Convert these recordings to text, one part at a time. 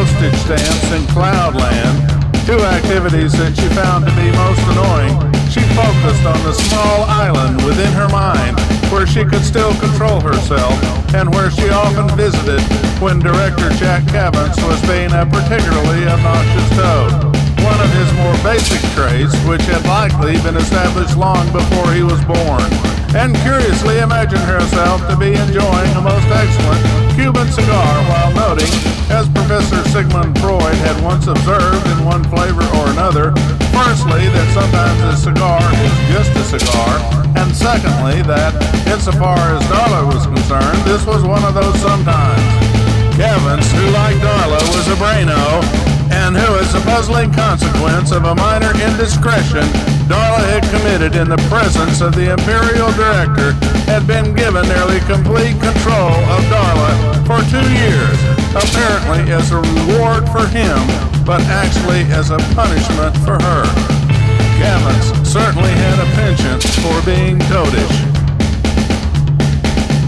postage stamps in Cloudland, two activities that she found to be most annoying, she focused on the small island within her mind where she could still control herself and where she often visited when director Jack Cavins was being a particularly obnoxious toad. One of his more basic traits, which had likely been established long before he was born, and curiously imagined herself to be enjoying a most excellent Cuban cigar while noting, as Professor Sigmund Freud had once observed in one flavor or another, firstly, that sometimes a cigar is just a cigar, and secondly, that, insofar as Darla was concerned, this was one of those sometimes. Cavins, who like Darla was a braino, and who, as a puzzling consequence of a minor indiscretion Darla had committed in the presence of the Imperial Director, had been given nearly complete control of Darla for 2 years, apparently as a reward for him, but actually as a punishment for her. Cavins certainly had a penchant for being toadish.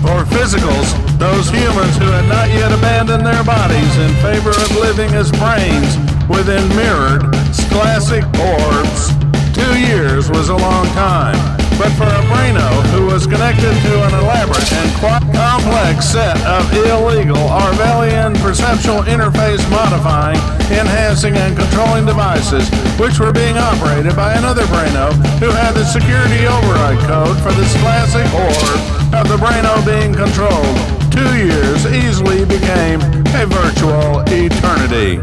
For physicals, those humans who had not yet abandoned their bodies in favor of living as brains within mirrored, scholastic orbs, 2 years was a long time. But for a braino who was connected to an elaborate and quite complex set of illegal Arvelian perceptual interface modifying, enhancing, and controlling devices, which were being operated by another braino who had the security override code for the scholastic orb of the braino being controlled, 2 years easily became a virtual eternity.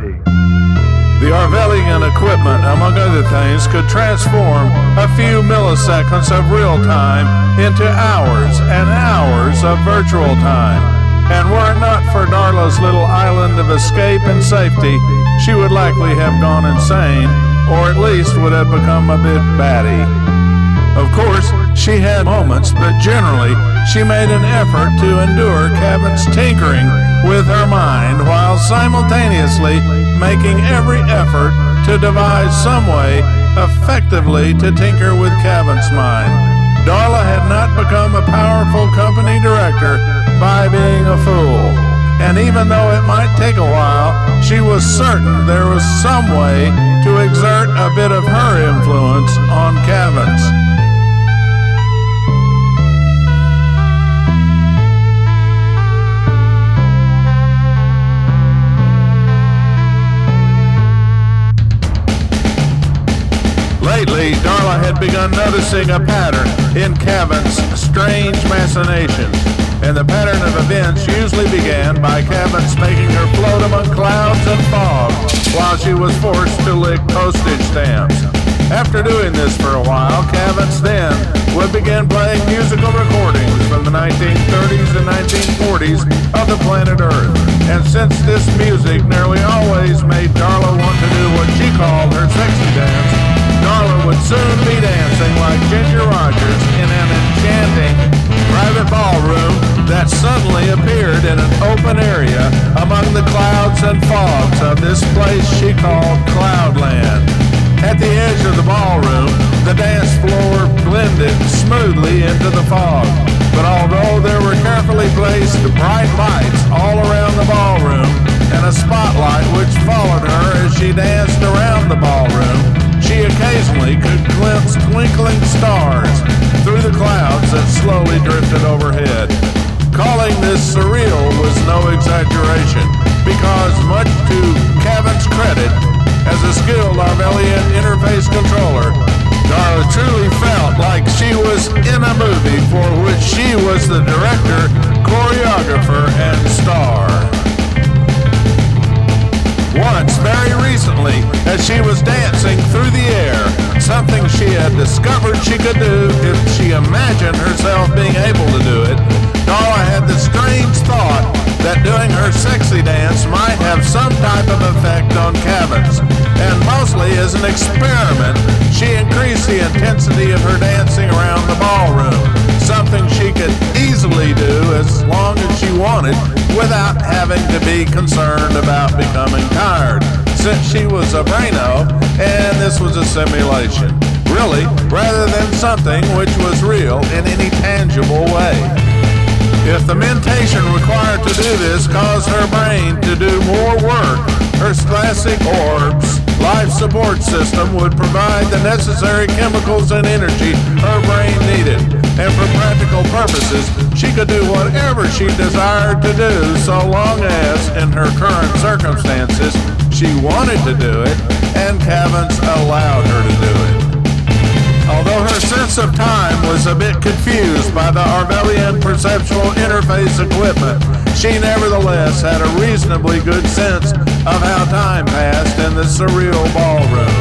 The Arvelian equipment, among other things, could transform a few milliseconds of real time into hours and hours of virtual time. And were it not for Darla's little island of escape and safety, she would likely have gone insane, or at least would have become a bit batty. Of course, she had moments, but generally, she made an effort to endure Cavin's tinkering with her mind while simultaneously making every effort to devise some way effectively to tinker with Cavin's mind. Darla had not become a powerful company director by being a fool, and even though it might take a while, she was certain there was some way to exert a bit of her influence on Cavins. Lately, Darla had begun noticing a pattern in Cavin's strange machinations, and the pattern of events usually began by Cavins making her float among clouds and fog while she was forced to lick postage stamps. After doing this for a while, Cavins then would begin playing musical recordings from the 1930s and 1940s of the planet Earth, and since this music nearly always made Darla want to do what she called her sexy dance, Darla would soon be dancing like Ginger Rogers in an enchanting private ballroom that suddenly appeared in an open area among the clouds and fogs of this place she called Cloudland. At the edge of the ballroom, the dance floor blended smoothly into the fog, but although there were carefully placed bright lights all around the ballroom and a spotlight which followed her as she danced around the ballroom, she occasionally could glimpse twinkling stars through the clouds that slowly drifted overhead. Calling this surreal was no exaggeration, because much to Cavin's credit, as a skilled Arvelian interface controller, Darla truly felt like she was in a movie for which she was the director, choreographer, and star. Once, very recently, as she was dancing through the air, something she had discovered she could do if she imagined herself being able to do it, Darla had the strange thought that doing her sexy dance might have some type of effect on Cavins. And mostly as an experiment, she increased the intensity of her dancing around the ballroom, something she could easily do as long as she wanted without having to be concerned about becoming tired, since she was a braino and this was a simulation, really, rather than something which was real in any tangible way. If the mentation required to do this caused her brain to do more work, her classic orbs life support system would provide the necessary chemicals and energy her brain needed. And for practical purposes, she could do whatever she desired to do so long as, in her current circumstances, she wanted to do it and Cavans allowed her to do it. Although her sense of time was a bit confused by the Arvelian perceptual interface equipment, she nevertheless had a reasonably good sense of how time passed in the surreal ballroom.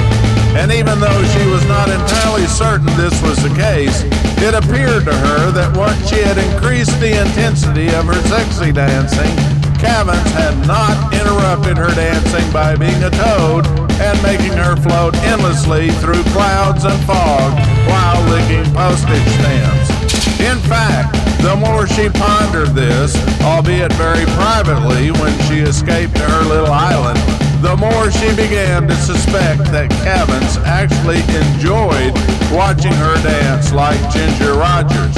And even though she was not entirely certain this was the case, it appeared to her that once she had increased the intensity of her sexy dancing, Cavans had not interrupted her dancing by being a toad and making her float endlessly through clouds and fog while licking postage stamps. In fact, the more she pondered this, albeit very privately when she escaped to her little island, the more she began to suspect that Cavans actually enjoyed watching her dance like Ginger Rogers.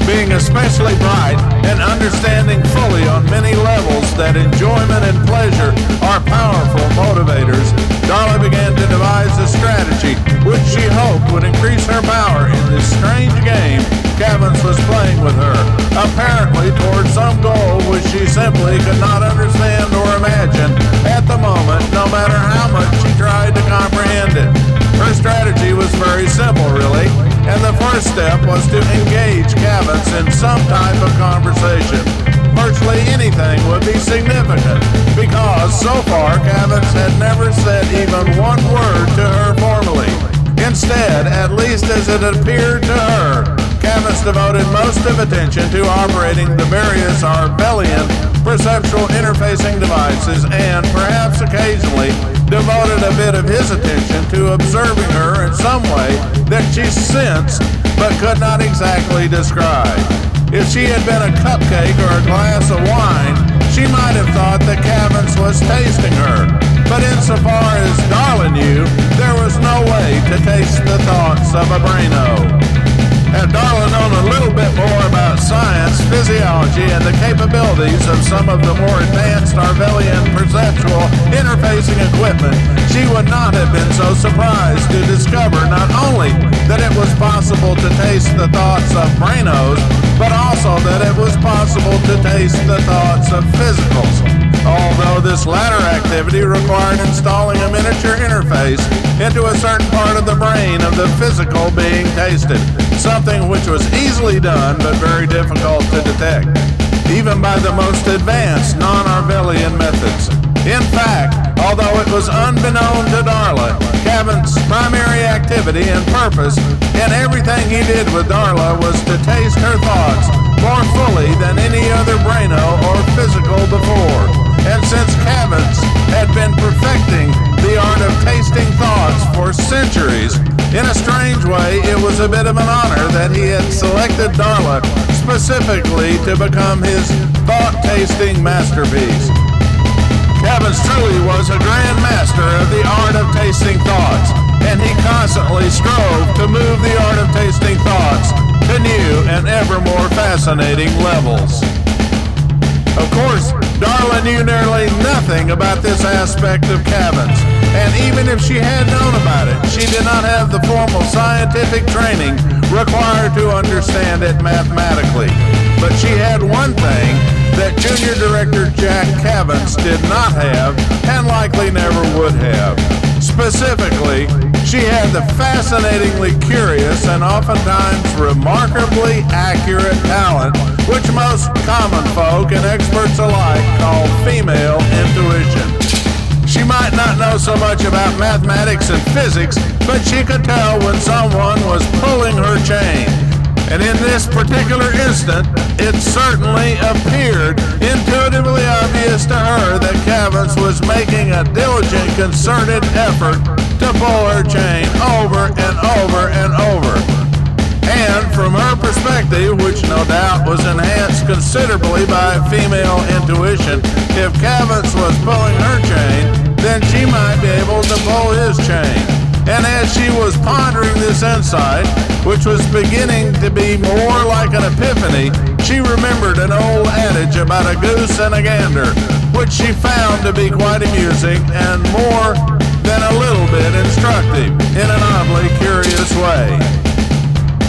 Being especially bright and understanding fully on many levels that enjoyment and pleasure are powerful motivators, Darla began to devise a strategy which she hoped would increase her power in this strange game Cavans was playing with her, apparently toward some goal which she simply could not understand or imagine at the moment, no matter how much she tried to comprehend it. Her strategy was very simple, really, and the first step was to engage Cavans in some type of conversation. Virtually anything would be significant, because so far Cavans had never said even one word to her formally. Instead, at least as it appeared to her, Cavans devoted most of attention to operating the various Arvelian perceptual interfacing devices and, perhaps occasionally, devoted a bit of his attention to observing her in some way that she sensed but could not exactly describe. If she had been a cupcake or a glass of wine, she might have thought that Cavans was tasting her. But insofar as Darla knew, there was no way to taste the thoughts of a braino. Had Darla known a little bit more about science, physiology, and the capabilities of some of the more advanced Arvelian perceptual interfacing equipment, she would not have been so surprised to discover not only that it was possible to taste the thoughts of brainos, but also that it was possible to taste the thoughts of physicals. Although this latter activity required installing a miniature interface into a certain part of the brain of the physical being tasted, something which was easily done but very difficult to detect, even by the most advanced non-Arvelian methods. In fact, although it was unbeknown to Darla, Cavans' primary activity and purpose in everything he did with Darla was to taste her thoughts more fully than any other braino or physical before. And since Cavans had been perfecting the art of tasting thoughts for centuries, in a strange way, it was a bit of an honor that he had selected Darla specifically to become his thought-tasting masterpiece. Cavans truly was a grand master of the art of tasting thoughts, and he constantly strove to move the art of tasting thoughts to new and ever more fascinating levels. Of course, Darla knew nearly nothing about this aspect of Cavans, and even if she had known about it, she did not have the formal scientific training required to understand it mathematically. But she had one thing that Junior Director Jack Cavans did not have, and likely never would have. Specifically, she had the fascinatingly curious and oftentimes remarkably accurate talent which most common folk and experts alike call female intuition. She might not know so much about mathematics and physics, but she could tell when someone was pulling her chain. And in this particular instant, it certainly appeared intuitively obvious to her that Cavans was making a diligent, concerted effort to pull her chain over and over and over. And from her perspective, which no doubt was enhanced considerably by female intuition, if Cavans was pulling her chain, then she might be able to pull his chain. And as she was pondering this insight, which was beginning to be more like an epiphany, she remembered an old adage about a goose and a gander, which she found to be quite amusing and more than a little bit instructive in an oddly curious way.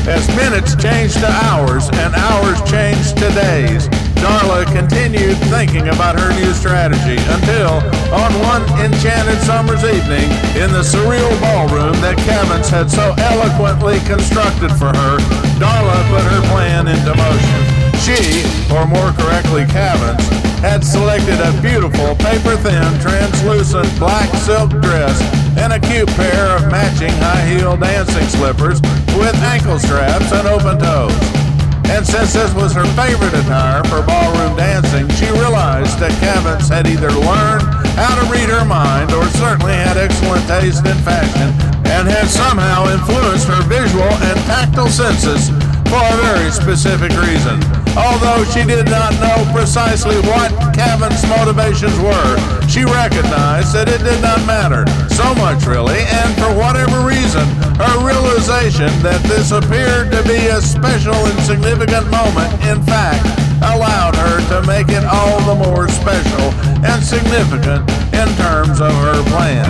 As minutes changed to hours and hours changed to days, Darla continued thinking about her new strategy until, on one enchanted summer's evening in the surreal ballroom that Cavins had so eloquently constructed for her, Darla put her plan into motion. She, or more correctly Cavins, had selected a beautiful paper-thin, translucent black silk dress and a cute pair of matching high-heel dancing slippers with ankle straps and open toes. And since this was her favorite attire for ballroom dancing, she realized that Cavins had either learned how to read her mind or certainly had excellent taste in fashion and had somehow influenced her visual and tactile senses for a very specific reason. Although she did not know precisely what Cavins' motivations were, she recognized that it did not matter so much really, and for whatever reason, her realization that this appeared to be a special and significant moment, in fact, allowed her to make it all the more special and significant in terms of her plan.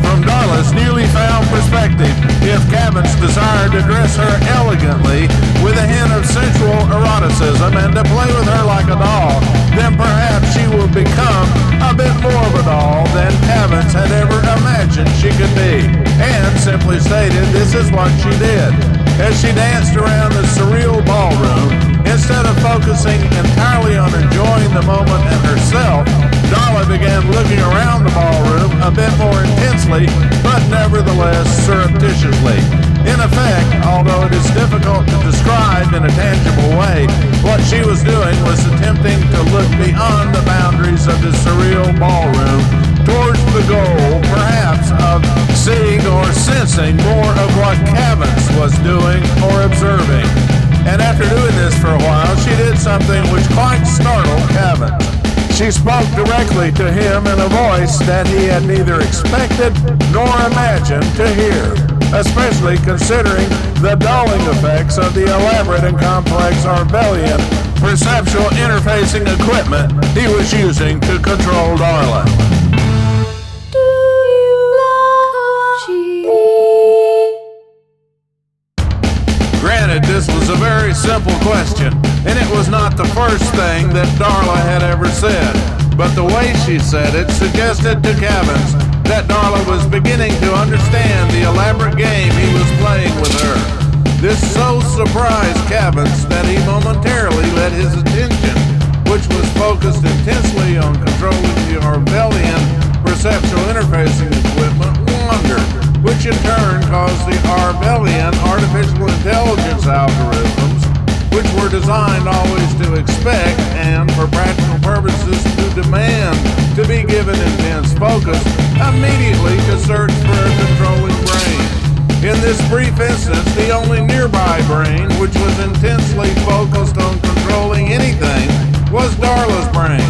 From Darla's newly found perspective, if Cavins desired to dress her elegantly with a hint of sensual eroticism and to play with her like a doll, then perhaps she would become a bit more of a doll than Cavins had ever imagined she could be. And simply stated, this is what she did. As she danced around the surreal ballroom, instead of focusing entirely on enjoying the moment and herself, Darla began looking around the ballroom a bit more intensely, but nevertheless surreptitiously. In effect, although it is difficult to describe in a tangible way, what she was doing was attempting to look beyond the boundaries of the surreal ballroom towards the goal, perhaps, of seeing or sensing more of what Cavins was doing or observing. And after doing this for a while, she did something which quite startled Cavins. She spoke directly to him in a voice that he had neither expected nor imagined to hear, especially considering the dulling effects of the elaborate and complex Arvelian perceptual interfacing equipment he was using to control Darla. Granted, this was a very simple question, and it was not the first thing that Darla had ever said, but the way she said it suggested to Cavins that Darla was beginning to understand the elaborate game he was playing with her. This so surprised Cavins that he momentarily let his attention, which was focused intensely on controlling the Arvelian perceptual interfacing equipment, wander, which in turn caused the Arvelian artificial intelligence algorithms, which were designed always to expect and, for practical purposes, to demand to be given intense focus, immediately to search for a controlling brain. In this brief instance, the only nearby brain which was intensely focused on controlling anything was Darla's brain.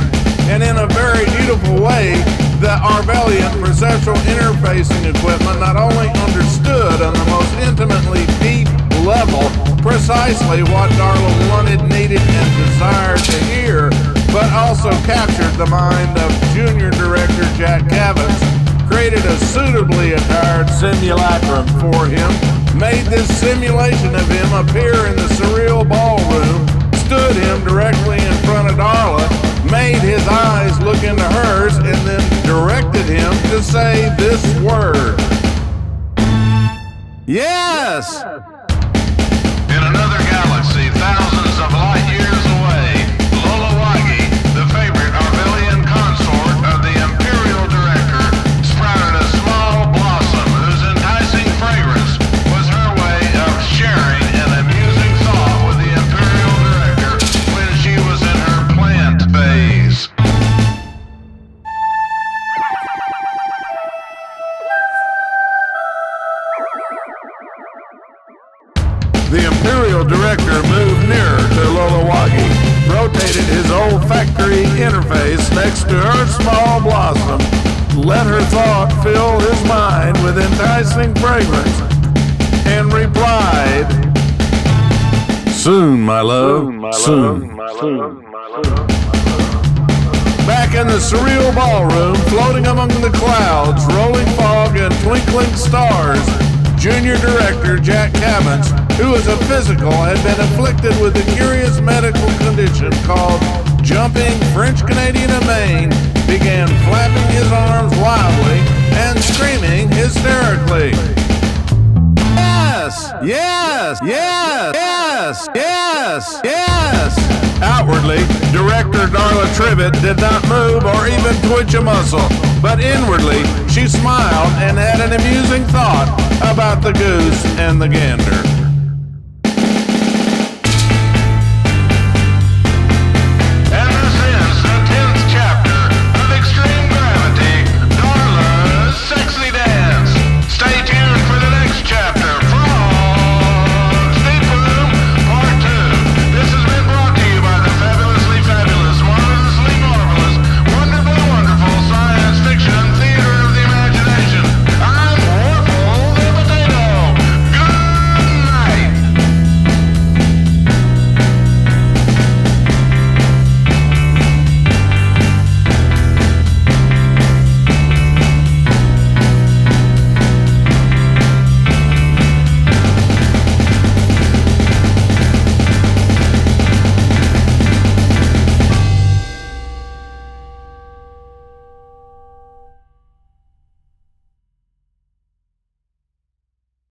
And in a very beautiful way, the Arvelian perceptual interfacing equipment not only understood on the most intimately deep level precisely what Darla wanted, needed, and desired to hear, but also captured the mind of junior director Jack Cavins, created a suitably attired simulacrum for him, made this simulation of him appear in the surreal ballroom, stood him directly in front of Darla, made his eyes look into hers, and then directed him to say this word. Yes! In another galaxy, thousands of light years away, Lolawagi, the favorite Arvelian consort of the Imperial Director, sprouted a small blossom whose enticing fragrance was her way of sharing an amusing thought with the Imperial Director when she was in her plant phase. The Imperial Director moved nearer to Lolawagi, rotated his olfactory interface next to her small blossom, let her thought fill his mind with enticing fragrance and replied, "Soon, my love, soon." Back in the surreal ballroom, floating among the clouds, rolling fog, and twinkling stars, junior director Jack Cavins, who was a physical, had been afflicted with a curious medical condition called jumping French-Canadian amain, began flapping his arms wildly and screaming hysterically, "Yes! Yes! Yes! Yes! Yes! Yes!" Outwardly, director Darla Trivet did not move or even twitch a muscle, but inwardly she smiled and had an amusing thought about the goose and the gander.